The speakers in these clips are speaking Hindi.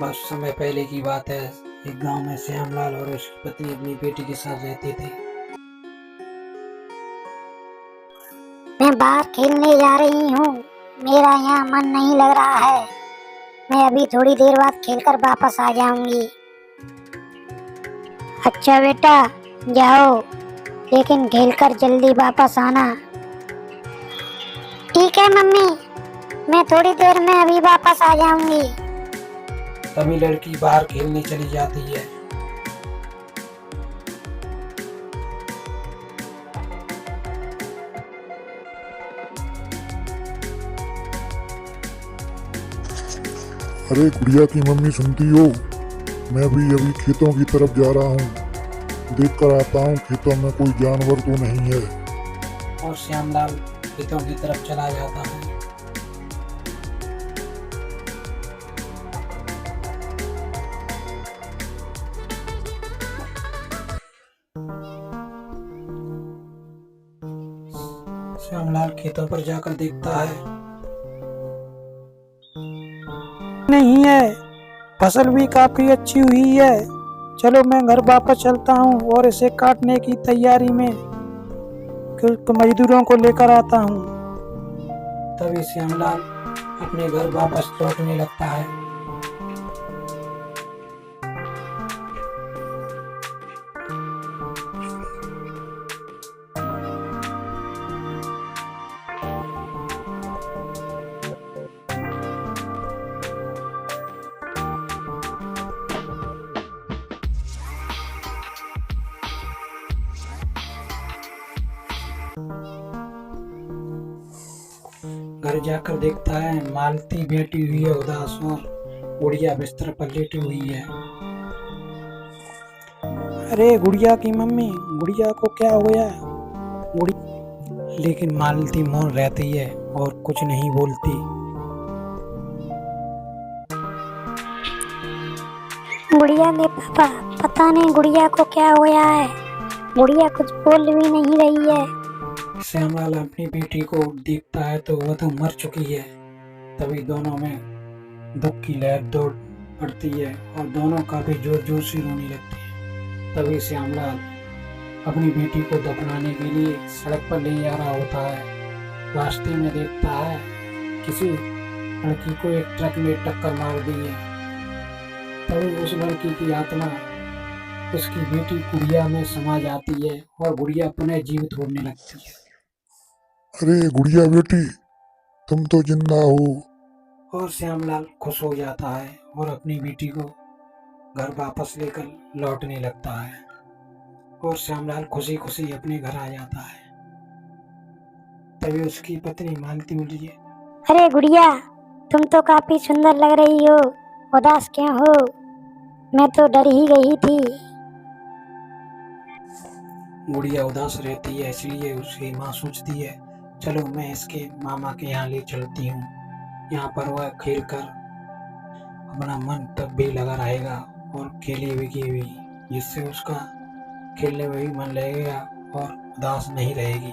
बहुत समय पहले की बात है। एक गांव में श्यामलाल और उसकी पत्नी अपनी बेटी के साथ रहते थे। मैं बाहर खेलने जा रही हूँ। मेरा यहाँ मन नहीं लग रहा है। मैं अभी थोड़ी देर बाद खेलकर वापस आ जाऊंगी। अच्छा बेटा, जाओ, लेकिन खेलकर जल्दी वापस आना। ठीक है मम्मी, मैं थोड़ी देर में अभी वापस आ जाऊंगी। तभी लड़की बाहर खेलने चली जाती है। अरे गुड़िया की मम्मी सुनती हो? मैं अभी खेतों की तरफ जा रहा हूँ। देख कर आता हूँ खेतों में कोई जानवर तो नहीं है। और श्यामलाल खेतों की तरफ चला जाता है। श्यामलाल खेतों पर जाकर देखता है, नहीं है। फसल भी काफी अच्छी हुई है। चलो मैं घर वापस चलता हूँ और इसे काटने की तैयारी में मजदूरों को लेकर आता हूँ। तभी श्यामलाल अपने घर वापस लौटने लगता है। घर जाकर देखता है मालती बैठी हुई है उदास और गुड़िया बिस्तर पर लेटी हुई है। अरे गुड़िया की मम्मी, गुड़िया को क्या हुआ? लेकिन मालती मौन रहती है और कुछ नहीं बोलती। गुड़िया के पापा, पता नहीं गुड़िया को क्या हुआ है। गुड़िया कुछ बोल भी नहीं रही है। श्यामलाल अपनी बेटी को देखता है तो वह तो मर चुकी है। तभी दोनों में दुख की लहर दौड़ पड़ती है और दोनों काफी जोर जोर से रोने लगते हैं। तभी श्यामलाल अपनी बेटी को दफनाने के लिए सड़क पर ले जा रहा होता है। रास्ते में देखता है किसी लड़की को एक ट्रक ने टक्कर मार दी है। तभी उस लड़की की आत्मा उसकी बेटी गुड़िया में समा जाती है और गुड़िया पुनः जीवित होने लगती है। अरे गुड़िया बेटी, तुम तो जिंदा हो। और श्यामलाल खुश हो जाता है और अपनी बेटी को घर वापस लेकर लौटने लगता है। और श्यामलाल खुशी खुशी अपने घर आ जाता है। तभी उसकी पत्नी मालती बोली है, अरे गुड़िया, तुम तो काफी सुंदर लग रही हो। उदास क्यों हो? मैं तो डर ही गई थी। गुड़िया उदास रहती है इसलिए उसकी माँ सोचती है, चलो मैं इसके मामा के यहाँ ले चलती हूँ। यहाँ पर वह खेल कर अपना मन तब भी लगा रहेगा और खेलेगी भी, जिससे उसका खेलने में भी मन लगेगा और उदास नहीं रहेगी।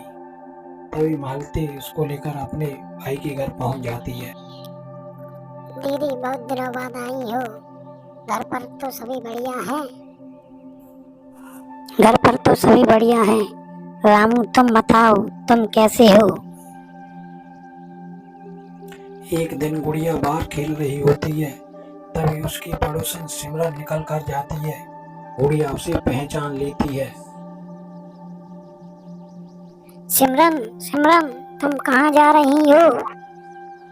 तभी मालती उसको लेकर अपने भाई के घर पहुंच जाती है। दीदी, बहुत दिनों बाद आई हो। घर पर तो सभी बढ़िया हैं। घर पर तो सभी बढ़िया हैं। रामू, तुम बताओ, तुम कैसे हो? एक दिन गुड़िया बाहर खेल रही होती है। तभी उसकी पड़ोसन सिमरन निकल कर जाती है। गुड़िया उसे पहचान लेती है। सिमरन, सिमरन, तुम कहाँ जा रही हो?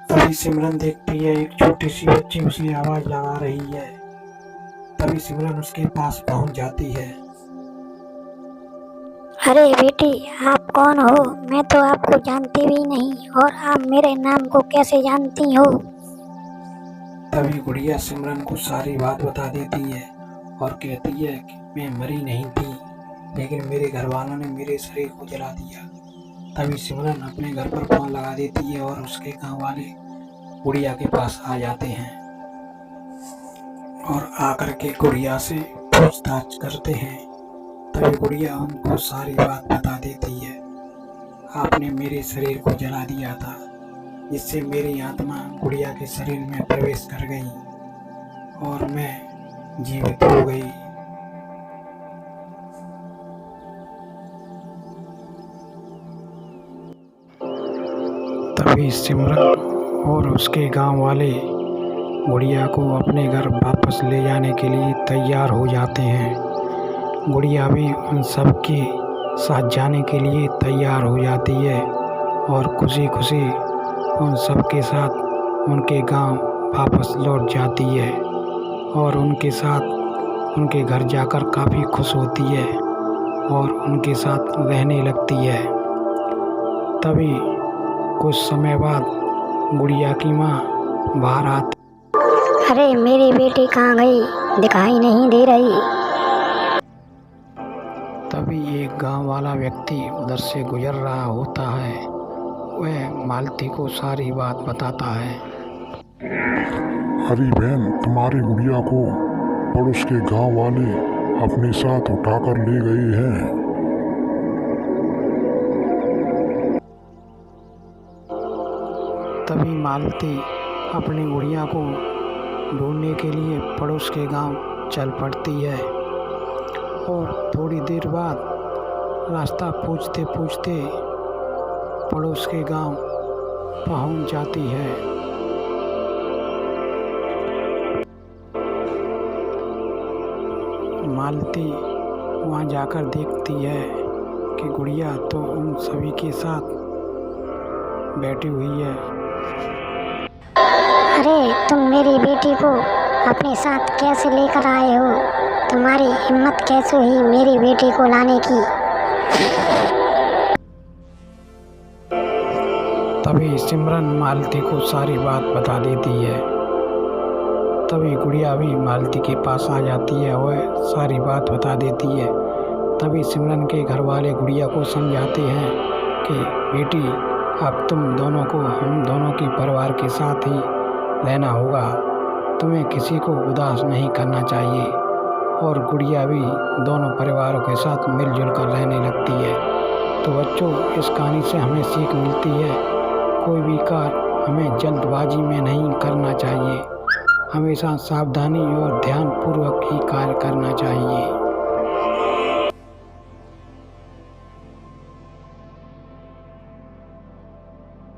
तभी सिमरन देखती है एक छोटी सी बच्ची उसे आवाज लगा रही है। तभी सिमरन उसके पास पहुंच जाती है। अरे बेटी, आप कौन हो? मैं तो आपको जानती भी नहीं, और आप मेरे नाम को कैसे जानती हो? तभी गुड़िया सिमरन को सारी बात बता देती है और कहती है कि मैं मरी नहीं थी, लेकिन मेरे घर वालों ने मेरे शरीर को जला दिया। तभी सिमरन अपने घर पर फोन लगा देती है और उसके गांव वाले गुड़िया के पास आ जाते हैं और आकर के गुड़िया से पूछताछ करते हैं। तभी गुड़िया उनको सारी बात बता देती है, आपने मेरे शरीर को जला दिया था, जिससे मेरी आत्मा गुड़िया के शरीर में प्रवेश कर गई और मैं जीवित हो गई। तभी सिमरन और उसके गांव वाले गुड़िया को अपने घर वापस ले जाने के लिए तैयार हो जाते हैं। गुड़िया भी उन सब के साथ जाने के लिए तैयार हो जाती है और खुशी खुशी उन सब के साथ उनके गांव वापस लौट जाती है और उनके साथ उनके घर जाकर काफ़ी खुश होती है और उनके साथ रहने लगती है। तभी कुछ समय बाद गुड़िया की माँ बाहर आती। अरे मेरी बेटी कहाँ गई, दिखाई नहीं दे रही। तभी एक गांव वाला व्यक्ति उधर से गुजर रहा होता है। वह मालती को सारी बात बताता है। अरे बहन, तुम्हारी गुड़िया को पड़ोस के गांव वाले अपने साथ उठाकर ले गए हैं। तभी मालती अपनी गुड़िया को ढूंढने के लिए पड़ोस के गांव चल पड़ती है और थोड़ी देर बाद रास्ता पूछते पूछते पड़ोस के गांव पहुंच जाती है। मालती वहां जाकर देखती है कि गुड़िया तो उन सभी के साथ बैठी हुई है। अरे तुम मेरी बेटी को अपने साथ कैसे लेकर आए हो? तुम्हारी हिम्मत कैसे हुई मेरी बेटी को लाने की? तभी सिमरन मालती को सारी बात बता देती है। तभी गुड़िया भी मालती के पास आ जाती है, वह सारी बात बता देती है। तभी सिमरन के घर वाले गुड़िया को समझाते हैं कि बेटी, अब तुम दोनों को हम दोनों के परिवार के साथ ही रहना होगा, तुम्हें किसी को उदास नहीं करना चाहिए। और गुड़िया भी दोनों परिवारों के साथ मिलजुल कर रहने लगती है। तो बच्चों, इस कहानी से हमें सीख मिलती है, कोई भी कार्य हमें जल्दबाजी में नहीं करना चाहिए, हमेशा सावधानी और ध्यानपूर्वक ही कार्य करना चाहिए।